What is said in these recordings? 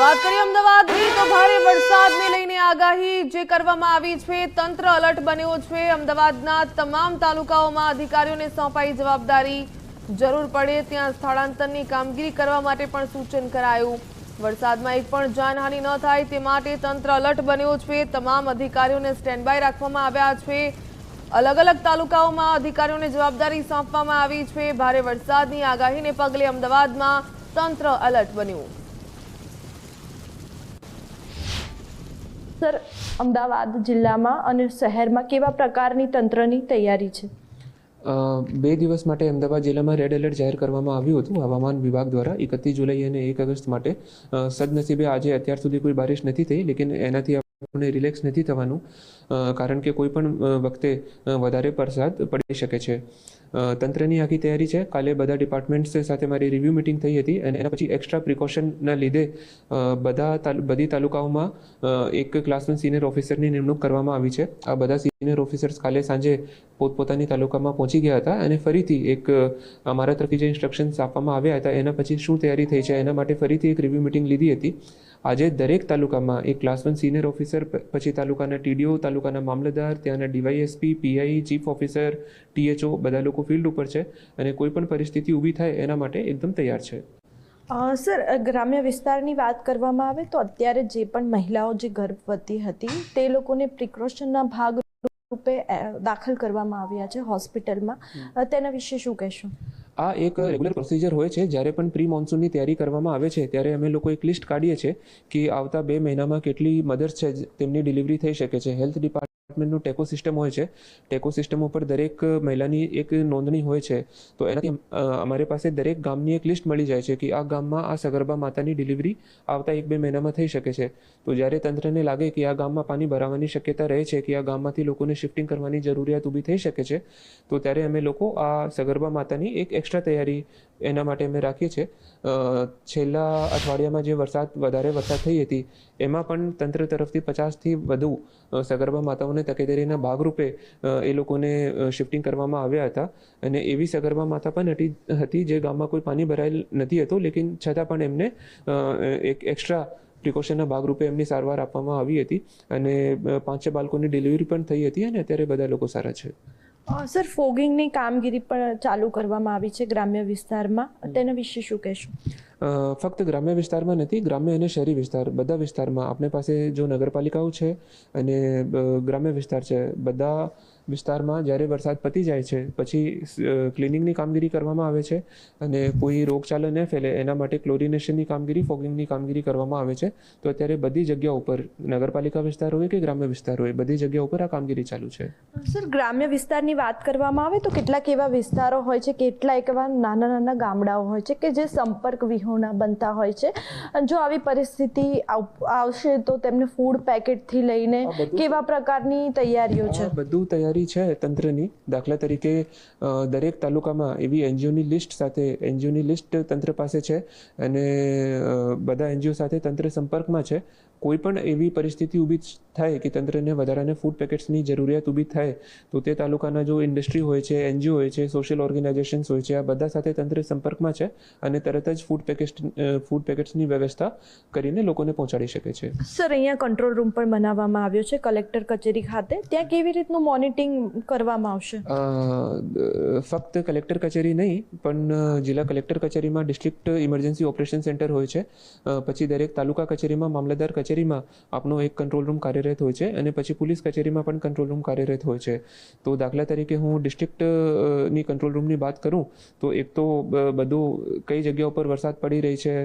વાત કરીએ અમદાવાદની તો ભારે વરસાદને લઈને આગાહી જે કરવામાં આવી છે, તંત્ર એલર્ટ બન્યો છે। અમદાવાદના તમામ તાલુકાઓમાં અધિકારીઓને સોંપાઈ જવાબદારી, જરૂર પડે ત્યાં સ્થળાંતરની કામગીરી કરવા માટે પણ સૂચન કરાયું। વરસાદમાં એક પણ જાનહાનિ ન થાય તે માટે તંત્ર એલર્ટ બન્યો છે। તમામ અધિકારીઓને સ્ટેન્ડ બાય રાખવામાં આવ્યા છે। अलग अलग तालुकाओं अधिकारीओं ने जवाबदारी सौंपवामां आवी छे। भारे वरसादनी आगाहीने पगले अमदावादमां तंत्र अलर्ट बन्युं। सर, अमदावाद जिल्लामां अने शहेरमां केवा प्रकारनी तंत्रनी तैयारी छे? બે દિવસ માટે અમદાવાદ જિલ્લામાં રેડ એલર્ટ જાહેર કરવામાં આવ્યું હતું હવામાન વિભાગ દ્વારા 31 જુલાઈ અને 1 ઓગસ્ટ માટે। સદનસીબે આજે અત્યાર સુધી કોઈ બારિશ નથી થઈ, લેકિન એનાથી આપણે રિલેક્સ નથી થવાનું, કારણ કે કોઈ પણ વખતે વધારે વરસાદ પડી શકે છે। તંત્રની આખી તૈયારી છે। કાલે બધા ડિપાર્ટમેન્ટ્સ સાથે મારી રિવ્યૂ મિટિંગ થઈ હતી અને એના પછી એક્સ્ટ્રા પ્રિકોશનના લીધે બધી તાલુકાઓમાં એક ક્લાસ 1 સિનિયર ઓફિસરની નિમણૂક કરવામાં આવી છે। આ બધા સિનિયર ઓફિસર્સ કાલે સાંજે પોતપોતાની તાલુકામાં પહોંચી ગયા હતા અને ફરીથી એક અમારા તરફથી જે ઇન્સ્ટ્રક્શન્સ આપવામાં આવ્યા હતા એના પછી શું તૈયારી થઈ છે એના માટે ફરીથી એક રિવ્યૂ મિટિંગ લીધી હતી। આજે દરેક તાલુકામાં એક ક્લાસ 1 સિનિયર ઓફિસર, પછી તાલુકાના ટીડીઓ, તાલુકાના મામલતદાર, ત્યાંના DYSP, PI, chief officer, THO બધા લોકો ફિલ્ડ ઉપર છે અને કોઈ પણ પરિસ્થિતિ ઊભી થાય એના માટે એકદમ તૈયાર છે। સર, ગ્રામ્ય વિસ્તારની વાત કરવામાં આવે તો અત્યારે જે પણ મહિલાઓ જે ગર્ભવતી હતી તે લોકોને પ્રિકોશનના ભાગ રૂપે દાખલ કરવામાં આવ્યા છે હોસ્પિટલમાં, તેના વિશે શું કહેશો? આ એક રેગ્યુલર પ્રોસિજર હોય છે। જ્યારે પણ પ્રી મોન્સૂનની તૈયારી કરવામાં આવે છે ત્યારે અમે લોકો એક લિસ્ટ કાઢીએ છીએ કે આવતા 2 મહિનામાં કેટલી મધર્સ છે તેમની ડિલિવરી થઈ શકે છે। હેલ્થ ડિપાર્ટમેન્ટનું ટેકો સિસ્ટમ હોય છે। ટેકો સિસ્ટમ ઉપર દરેક મહિલાની એક નોંધણી હોય છે, તો એનાથી અમારી પાસે દરેક ગામની એક લિસ્ટ મળી જાય છે કે આ ગામમાં આ સગર્ભા માતાની ડિલિવરી આવતા 1-2 મહિનામાં થઈ શકે છે। તો જ્યારે તંત્રને લાગે કે આ ગામમાં પાણી ભરાવાની શક્યતા રહે છે કે આ ગામમાંથી લોકોને શિફ્ટિંગ કરવાની જરૂરિયાત ઊભી થઈ શકે છે, તો ત્યારે અમે લોકો આ સગર્ભા માતાની એક એક્સ્ટ્રા તૈયારી એના માટે અમે રાખીએ છીએ। છેલ્લા અઠવાડિયામાં જે વધારે વરસાદ થઈ હતી એમાં પણ તંત્ર તરફથી 50થી વધુ સગર્ભા માતાઓને તકેદારીના ભાગરૂપે એ લોકોને શિફ્ટિંગ કરવામાં આવ્યા હતા અને એવી સગર્ભા માતા પણ હતી જે ગામમાં કોઈ પાણી ભરાયેલ નથી હતું, લેકિન છતાં પણ એમને એક એક્સ્ટ્રા પ્રિકોશનના ભાગરૂપે એમની સારવાર આપવામાં આવી હતી અને 5-6 બાળકોની ડિલિવરી પણ થઈ હતી અને અત્યારે બધા લોકો સારા છે। સર, ફોગિંગની કામગીરી પણ ચાલુ કરવામાં આવી છે ગ્રામ્ય વિસ્તારમાં, તેના વિશે શું કહેશો? ફક્ત ગ્રામ્ય વિસ્તારમાં નથી, ગ્રામ્ય અને શહેરી વિસ્તાર બધા વિસ્તારમાં આપણી પાસે જો નગરપાલિકાઓ છે અને ગ્રામ્ય વિસ્તાર છે, બધા વિસ્તારમાં જ્યારે વરસાદ પતી જાય છે પછી ક્લિનિંગની કામગીરી કરવામાં આવે છે અને કોઈ રોગચાળો ન ફેલે એના માટે ક્લોરિનેશનની કામગીરી, ફોગિંગની કામગીરી કરવામાં આવે છે। તો અત્યારે બધી જગ્યા ઉપર, નગરપાલિકા વિસ્તાર હોય કે ગ્રામ્ય વિસ્તાર હોય, બધી જગ્યા ઉપર આ કામગીરી ચાલુ છે। સર, ગ્રામ્ય વિસ્તારની વાત કરવામાં આવે તો કેટલાક એવા વિસ્તારો હોય છે, કેટલાક એવા નાના નાના ગામડાઓ હોય છે કે જે સંપર્ક વિહોણા બનતા હોય છે। જો આવી પરિસ્થિતિ આવશે તો તેમને ફૂડ પેકેટથી લઈને કેવા પ્રકારની તૈયારીઓ છે? બધું તૈયારી છે તંત્રની। દાખલા તરીકે દરેક તાલુકામાં એવી એનજીઓની લિસ્ટ તંત્ર પાસે છે અને બધા એનજીઓ સાથે તંત્ર સંપર્કમાં છે। કોઈ પણ એવી પરિસ્થિતિ ઊભી થાય કે તંત્રને વધારાને ફૂડ પેકેટ્સની જરૂરિયાત ઊભી થાય તો તે તાલુકાના જો ઇન્ડસ્ટ્રી હોય છે, એનજીઓ હોય છે, સોશિયલ ઓર્ગેનાઇઝેશન્સ હોય છે, આ બધા સાથે તંત્ર સંપર્કમાં છે અને તરત જ ફૂડ પેકેટ્સની વ્યવસ્થા કરીને લોકોને પહોંચાડી શકે છે। સર, અહીંયા કંટ્રોલ રૂમ પણ બનાવવામાં આવ્યો છે કલેક્ટર કચેરી ખાતે, ત્યાં કેવી રીતનું મોનિટરિંગ કરવામાં આવશે? ફક્ત કલેક્ટર કચેરી નહીં પણ જિલ્લા કલેક્ટર કચેરીમાં ડિસ્ટ્રિક્ટ ઇમરજન્સી ઓપરેશન સેન્ટર હોય છે, પછી દરેક તાલુકા કચેરીમાં મામલતદાર કચેરીમાં આપનો એક કંટ્રોલ રૂમ કાર્યરત હોય છે અને પછી પોલીસ કચેરીમાં પણ કંટ્રોલ રૂમ કાર્યરત હોય છે। તો દાખલા તરીકે હું ડિસ્ટ્રિક્ટની કંટ્રોલ રૂમની વાત કરું તો એક તો બધું કઈ જગ્યા ઉપર વરસાદ પડી રહી છે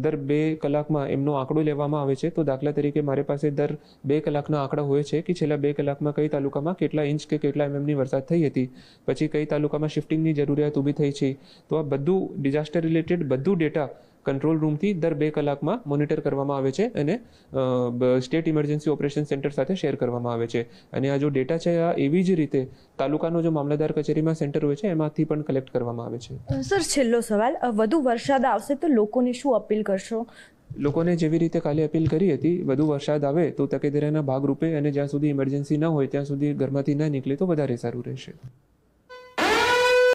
દર 2 કલાકમાં એમનો આંકડો લેવામાં આવે છે। તો દાખલા તરીકે મારી પાસે દર 2 કલાકના આંકડા હોય છે કે છેલ્લા 2 કલાકમાં કઈ તાલુકામાં કેટલા ઇંચ કે કેટલા એમએમની વરસાદ થઈ હતી, પછી કઈ તાલુકામાં શિફ્ટિંગની જરૂરિયાત ઊભી થઈ છે। તો આ બધું ડિઝાસ્ટર રિલેટેડ બધું ડેટા કંટ્રોલ રૂમથી દર 2 કલાકમાં મોનિટર કરવામાં આવે છે અને સ્ટેટ ઇમરજન્સી ઓપરેશન સેન્ટર સાથે શેર કરવામાં આવે છે। અને આ જો ડેટા છે આ એવી જ રીતે તાલુકાનો જો મામલતદાર કચેરીમાં સેન્ટર હોય છે એમાંથી પણ કલેક્ટ કરવામાં આવે છે। સર, છેલ્લો સવાલ, વધુ વરસાદ આવશે તો લોકોને શું અપીલ કરશો? લોકોને જેવી રીતે કાલે અપીલ કરી હતી, વધુ વરસાદ આવે તો તકેદારીના ભાગરૂપે અને જ્યાં સુધી ઇમરજન્સી ન હોય ત્યાં સુધી ઘરમાંથી ન નીકળે તો વધારે સારું રહેશે।